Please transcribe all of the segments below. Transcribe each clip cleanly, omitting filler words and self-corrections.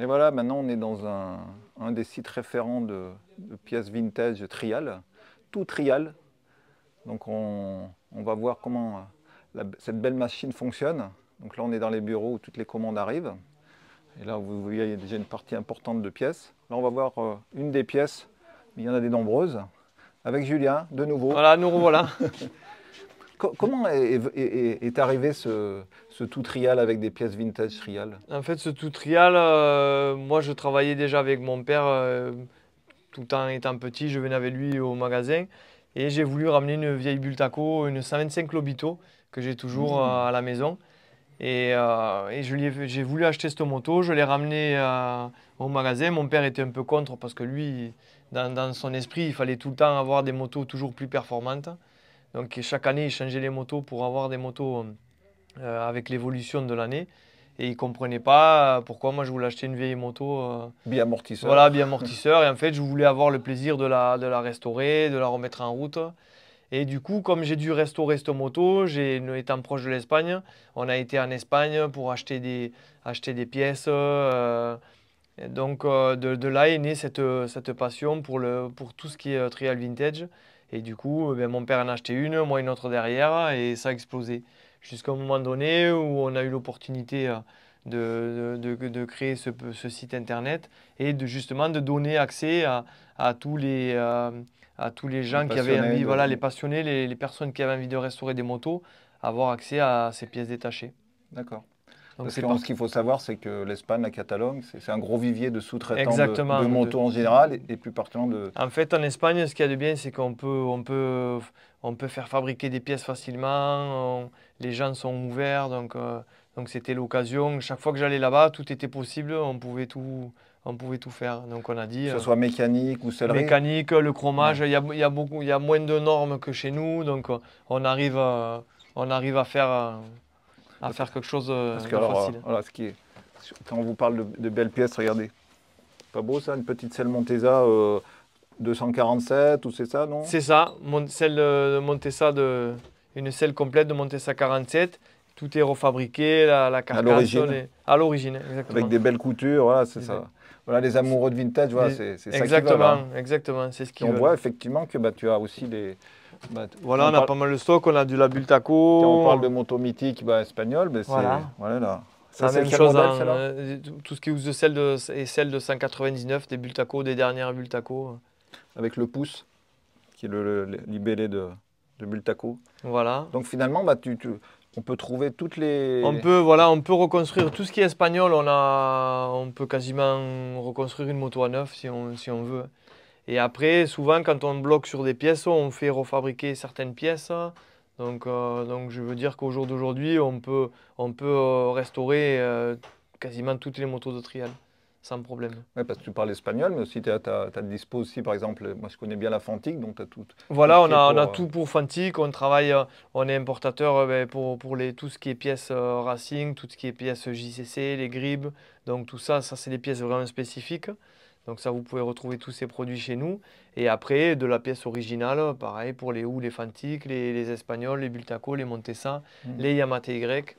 Et voilà, maintenant on est dans un des sites référents de pièces vintage trial, tout trial. Donc on va voir comment cette belle machine fonctionne. Donc là on est dans les bureaux où toutes les commandes arrivent. Et là vous voyez il y a déjà une partie importante de pièces. Là on va voir une des pièces, mais il y en a des nombreuses. Avec Julien, de nouveau. Voilà, nous revoilà. Comment est arrivé ce tout trial avec des pièces vintage trial? En fait, ce tout trial, moi je travaillais déjà avec mon père tout le temps étant petit, je venais avec lui au magasin et j'ai voulu ramener une vieille Bultaco, une 125 Lobito que j'ai toujours à la maison. Et j'ai voulu acheter cette moto, je l'ai ramenée au magasin. Mon père était un peu contre parce que lui, dans son esprit, il fallait tout le temps avoir des motos toujours plus performantes. Donc chaque année, il changeait les motos pour avoir des motos avec l'évolution de l'année. Et il ne comprenait pas pourquoi moi je voulais acheter une vieille moto. Bi-amortisseur. Voilà, bi-amortisseur. Et en fait, je voulais avoir le plaisir de la restaurer, de la remettre en route. Et du coup, comme j'ai dû restaurer cette moto, étant proche de l'Espagne, on a été en Espagne pour acheter des pièces. De là est née cette passion pour tout ce qui est trial vintage. Et du coup, mon père en a acheté une, moi une autre derrière, et ça a explosé. Jusqu'à un moment donné où on a eu l'opportunité de créer ce site internet et justement de donner accès à tous les gens qui avaient envie, voilà, les passionnés, les personnes qui avaient envie de restaurer des motos, avoir accès à ces pièces détachées. D'accord. Donc Parce que ce qu'il faut savoir, c'est que l'Espagne, la Catalogne, c'est un gros vivier de sous-traitants de motos en général et plus particulièrement de... En fait, en Espagne, ce qu'il y a de bien, c'est qu'on peut faire fabriquer des pièces facilement. Les gens sont ouverts, donc c'était l'occasion. Chaque fois que j'allais là-bas, tout était possible. On pouvait tout faire. Donc on a dit. Que ce soit mécanique ou sellerie. Mécanique, le chromage. Ouais. Il y a moins de normes que chez nous, donc on arrive à faire quelque chose de facile. Voilà, quand on vous parle de belles pièces, regardez. Pas beau ça, une petite selle Montesa 247 ou c'est ça, non? C'est ça, selle de Montesa, une selle complète de Montesa 47. Tout est refabriqué, la carcasse à l'origine, exactement. Avec des belles coutures, voilà, c'est ça. Voilà, les amoureux de vintage, voilà, c'est ça qu'ils veulent. Hein. Exactement, c'est ce qu'ils veulent. On voit effectivement que tu as aussi des... voilà, on a pas mal de stock, on a du la Bultaco. Quand on parle de moto mythique espagnole, ben voilà. Voilà là. Ça, c'est la même chose, tout ce qui est celle de 199, des Bultaco, des dernières Bultaco. Avec le pouce, qui est le libellé de Bultaco. Voilà. Donc finalement, on peut trouver toutes les... On peut reconstruire tout ce qui est espagnol. On peut quasiment reconstruire une moto à neuf si on veut. Et après, souvent, quand on bloque sur des pièces, on fait refabriquer certaines pièces. Donc je veux dire qu'au jour d'aujourd'hui, on peut restaurer quasiment toutes les motos de trial, sans problème. Oui, parce que tu parles espagnol, mais aussi tu as dispo aussi, par exemple, moi je connais bien la Fantic, donc tu as tout. Voilà, on a tout pour Fantic, on travaille, on est importateur pour tout ce qui est pièces Racing, tout ce qui est pièces JCC, les gribs, donc tout ça c'est des pièces vraiment spécifiques. Donc ça, vous pouvez retrouver tous ces produits chez nous. Et après, de la pièce originale, pareil, pour les les Fantic, les Espagnols, les Bultaco, les Montesa, les Yamate Y.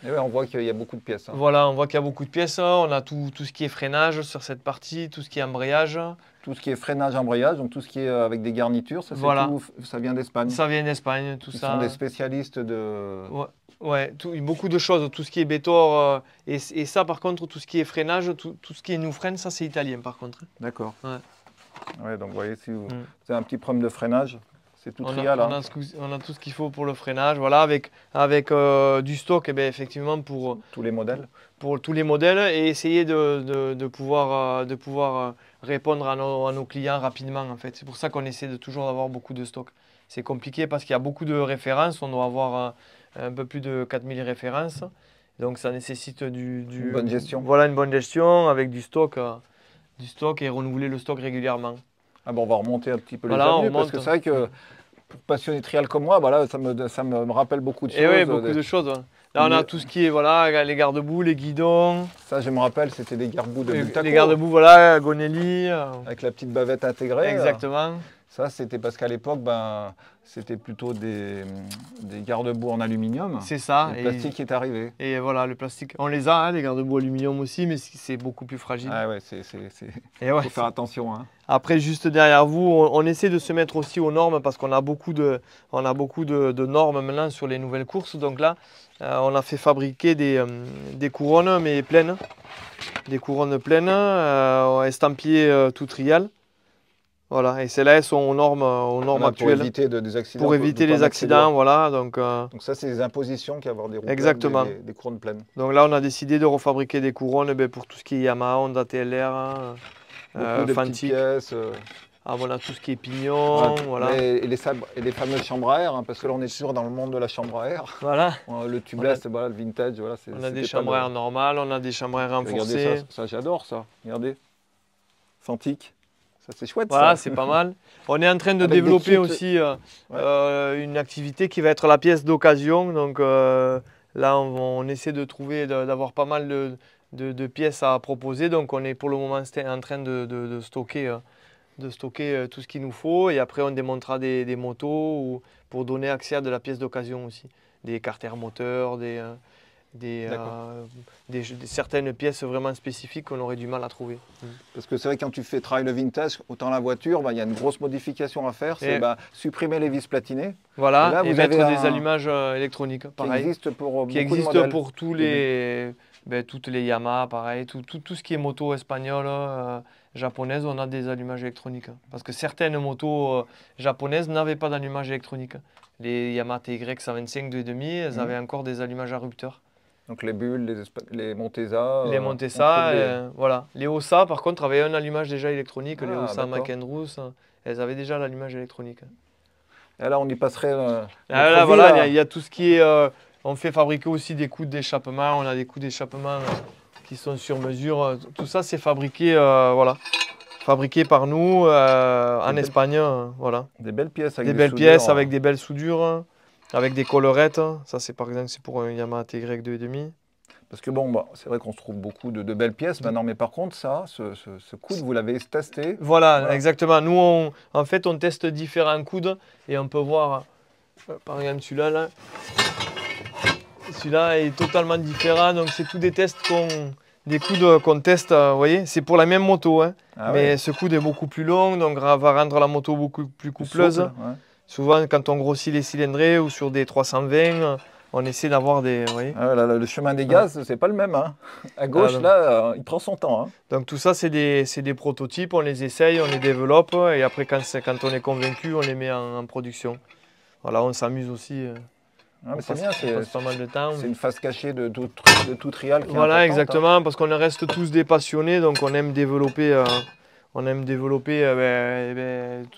Et ouais, on voit qu'il y a beaucoup de pièces. Hein. Voilà, on voit qu'il y a beaucoup de pièces. On a tout ce qui est freinage sur cette partie, tout ce qui est embrayage. Tout ce qui est freinage, embrayage, donc tout ce qui est avec des garnitures, ça, ça vient d'Espagne. Ça vient d'Espagne, tout ça. Ils sont des spécialistes de... Ouais, beaucoup de choses, tout ce qui est bétor, et ça par contre, tout ce qui est freinage, tout ce qui est nous freine, ça c'est italien par contre. D'accord. Ouais. Ouais, donc vous voyez, si vous avez un petit problème de freinage, c'est tout trial. On a tout ce qu'il faut pour le freinage, voilà, avec du stock, et bien, effectivement, pour tous les modèles. Pour tous les modèles, et essayer de pouvoir répondre à nos clients rapidement en fait. C'est pour ça qu'on essaie de toujours avoir beaucoup de stock. C'est compliqué parce qu'il y a beaucoup de références, on doit avoir un peu plus de 4000 références. Donc ça nécessite une bonne gestion. Voilà, une bonne gestion avec du stock et renouveler le stock régulièrement. Ah bon, on va remonter un petit peu les avenues parce que c'est vrai que pour passionné trial comme moi, voilà, ça me rappelle beaucoup de choses. Et oui, beaucoup de choses. Là, on a tout ce qui est voilà, les garde-boue, les guidons. Ça, je me rappelle, c'était des garde-boue de Bultaco. Les garde-boue, voilà, Gonelli. Avec la petite bavette intégrée. Exactement. Ça, c'était parce qu'à l'époque, ben, c'était plutôt des garde-boue en aluminium. C'est ça. Le plastique est arrivé. Et voilà, le plastique. On les a, hein, les garde-boue aluminium aussi, mais c'est beaucoup plus fragile. Ah ouais, Et ouais, faut faire attention. Hein. Après, juste derrière vous, on essaie de se mettre aussi aux normes parce qu'on a beaucoup de normes maintenant sur les nouvelles courses. Donc là, on a fait fabriquer des couronnes, mais pleines. Des couronnes pleines, estampillées tout trial. Voilà, et celles-là, elles sont aux normes Voilà, actuelles. pour éviter des accidents. Pour éviter les accidents, voilà. Donc ça, c'est des impositions qu'avoir des roues exactement. pleines, des couronnes pleines. Donc là, on a décidé de refabriquer des couronnes pour tout ce qui est Yamaha, Honda TLR, Beaucoup de petites Fantic. pièces. Ah voilà, tout ce qui est pignon, voilà. Et les fameuses chambres à air, hein, parce que là, on est toujours dans le monde de la chambre à air. Voilà. Le tubeless, voilà, le vintage, voilà. On a des chambres à air normales, on a des chambres à air renforcées. Regardez ça, j'adore ça. Regardez. Fantic. Ça, c'est chouette, voilà, ça. c'est pas mal. On est en train de Avec développer kits, aussi une activité qui va être la pièce d'occasion. Donc là, on essaie de trouver, d'avoir pas mal de pièces à proposer. Donc on est pour le moment en train de stocker, tout ce qu'il nous faut. Et après, on démontera des motos pour donner accès à de la pièce d'occasion aussi. Des carters moteurs, certaines pièces vraiment spécifiques qu'on aurait du mal à trouver. Parce que c'est vrai, quand tu fais travailler le vintage, autant la voiture, il y a une grosse modification à faire, c'est supprimer les vis platinées. Voilà, là, et mettre des allumages électroniques, pareil. Qui existent pour qui existe pour tous toutes les Yamaha, pareil, tout ce qui est moto espagnole, japonaise, on a des allumages électroniques. Parce que certaines motos japonaises n'avaient pas d'allumage électronique. Les Yamaha TY 125 2.5, elles avaient encore des allumages à rupteurs. Donc les bulles, les Montesa. Les Montesa, voilà. Les Ossa, par contre, avaient un allumage déjà électronique. Les Ossa McEnroe, elles avaient déjà l'allumage électronique. Et là, on y passerait. Là, voilà, il y a tout ce qui est. On fait fabriquer aussi des coudes d'échappement. On a des coups d'échappement qui sont sur mesure. Tout ça, c'est fabriqué, voilà, fabriqué par nous en Espagne. Voilà. Des belles pièces avec des belles pièces avec des belles soudures. Avec des collerettes, ça c'est par exemple pour un Yamaha TY 2.5. Parce que bon, c'est vrai qu'on se trouve beaucoup de belles pièces maintenant, mais par contre ça, ce coude, vous l'avez testé? Voilà, exactement. Nous, en fait, on teste différents coudes et on peut voir, par exemple celui-là, là. Celui-là est totalement différent, donc c'est tous des tests des coudes qu'on teste, vous voyez, c'est pour la même moto, hein. Mais ce coude est beaucoup plus long, donc va rendre la moto beaucoup plus coupleuse. Souple, ouais. Souvent, quand on grossit les cylindrés ou sur des 320, on essaie d'avoir des... Vous voyez, le chemin des gaz, c'est pas le même. Hein. À gauche, là, il prend son temps. Hein. Donc tout ça, c'est des prototypes, on les essaye, on les développe, et après, quand on est convaincu, on les met en production. Voilà, on s'amuse aussi. C'est bien, c'est pas mal de temps. C'est une face cachée de tout trial. Voilà, exactement, parce qu'on reste tous des passionnés, donc on aime développer... Parce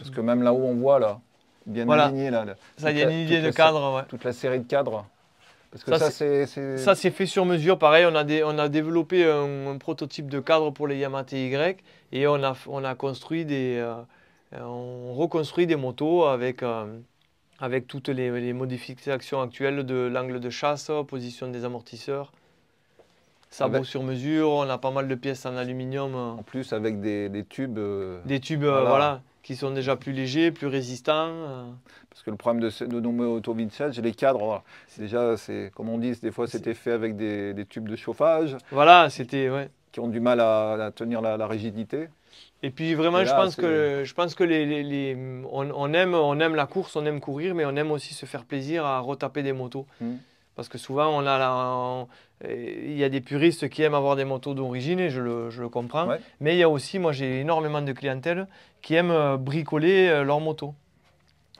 que même là-haut, on voit, là, bien aligné, là. Ça, il y a une idée de cadre, ouais. Toute la série de cadres. Parce que ça, c'est fait sur mesure. Pareil, on a développé un prototype de cadre pour les Yamaha TY et on a construit on reconstruit des motos avec toutes les modifications actuelles de l'angle de chasse, position des amortisseurs. Sabot sur mesure, on a pas mal de pièces en aluminium. En plus, avec des tubes. Des tubes, voilà, qui sont déjà plus légers, plus résistants. Parce que le problème de nos motos vintage, les cadres, déjà, comme on dit, des fois c'était fait avec des tubes de chauffage. Voilà, c'était, ouais. Qui ont du mal à tenir la rigidité. Et puis vraiment, je pense que on aime la course, on aime courir, mais on aime aussi se faire plaisir à retaper des motos. Parce que souvent, il y a des puristes qui aiment avoir des motos d'origine, et je le comprends. Ouais. Mais il y a aussi, moi j'ai énormément de clientèle qui aiment bricoler leur moto.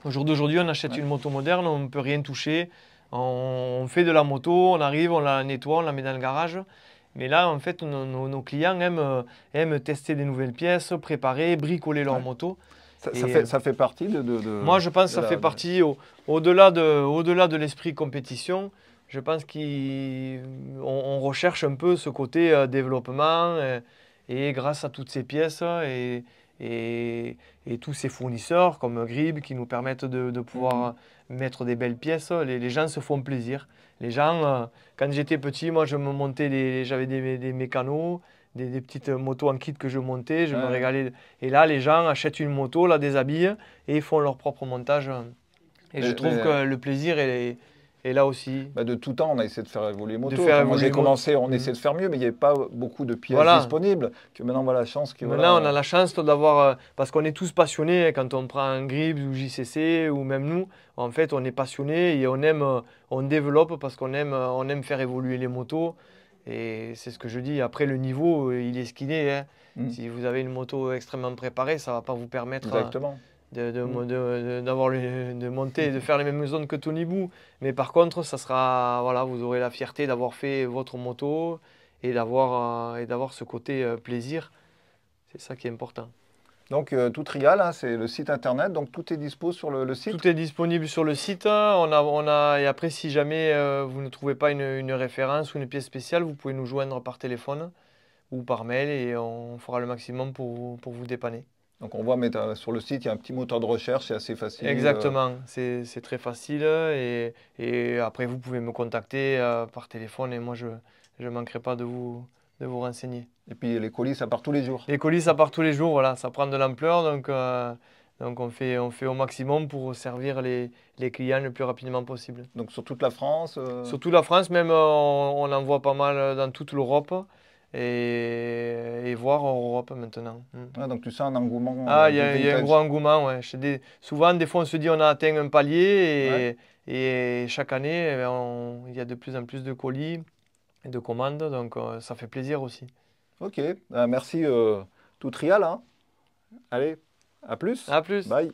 Au jour d'aujourd'hui, on achète une moto moderne, on ne peut rien toucher. On fait de la moto, on arrive, on la nettoie, on la met dans le garage. Mais là, en fait, nos clients aiment tester des nouvelles pièces, préparer, bricoler leur moto. Ça fait partie de... Moi, je pense que ça fait partie, au-delà de l'esprit compétition, je pense qu'on recherche un peu ce côté développement et grâce à toutes ces pièces et tous ces fournisseurs comme Grib qui nous permettent de pouvoir mettre des belles pièces, les gens se font plaisir. Les gens, quand j'étais petit, moi je me montais, j'avais des mécanos, des petites motos en kit que je montais, je me régalais. Et là, les gens achètent une moto, la déshabillent et font leur propre montage. Et je trouve que le plaisir est là aussi. De tout temps, on a essayé de faire évoluer les motos. Moi, j'ai évoluer commencé, on essayait de faire mieux, mais il n'y avait pas beaucoup de pièces disponibles. Que maintenant, on a la chance. Maintenant, on a la chance d'avoir, parce qu'on est tous passionnés, quand on prend un Grips ou JCC, ou même nous, en fait, on est passionnés et on développe parce qu'on aime faire évoluer les motos. Et c'est ce que je dis. Après, le niveau, il est ce qu'il est, hein. Si vous avez une moto extrêmement préparée, ça ne va pas vous permettre de monter, de faire les mêmes zones que Tony Bou. Mais par contre, ça sera, voilà, vous aurez la fierté d'avoir fait votre moto et d'avoir ce côté plaisir. C'est ça qui est important. Donc Tout Trial, hein, c'est le site internet, donc tout est dispo sur le site. Tout est disponible sur le site. Et après, si jamais vous ne trouvez pas une référence ou une pièce spéciale, vous pouvez nous joindre par téléphone ou par mail et on fera le maximum pour vous dépanner. Donc on voit sur le site, il y a un petit moteur de recherche, c'est assez facile. Exactement, c'est très facile et après vous pouvez me contacter par téléphone et moi je ne manquerai pas de vous renseigner. Et puis les colis, ça part tous les jours. Les colis, ça part tous les jours, voilà, ça prend de l'ampleur, donc on fait au maximum pour servir les clients le plus rapidement possible. Donc sur toute la France Sur toute la France, même on envoie pas mal dans toute l'Europe et voire en Europe maintenant. Donc tu sens un engouement. Il y a un gros engouement, ouais. Souvent, des fois, on se dit on a atteint un palier et chaque année, il y a de plus en plus de colis et de commandes, donc ça fait plaisir aussi. Ok, merci Tout Trial. Hein. Allez, à plus. À plus. Bye.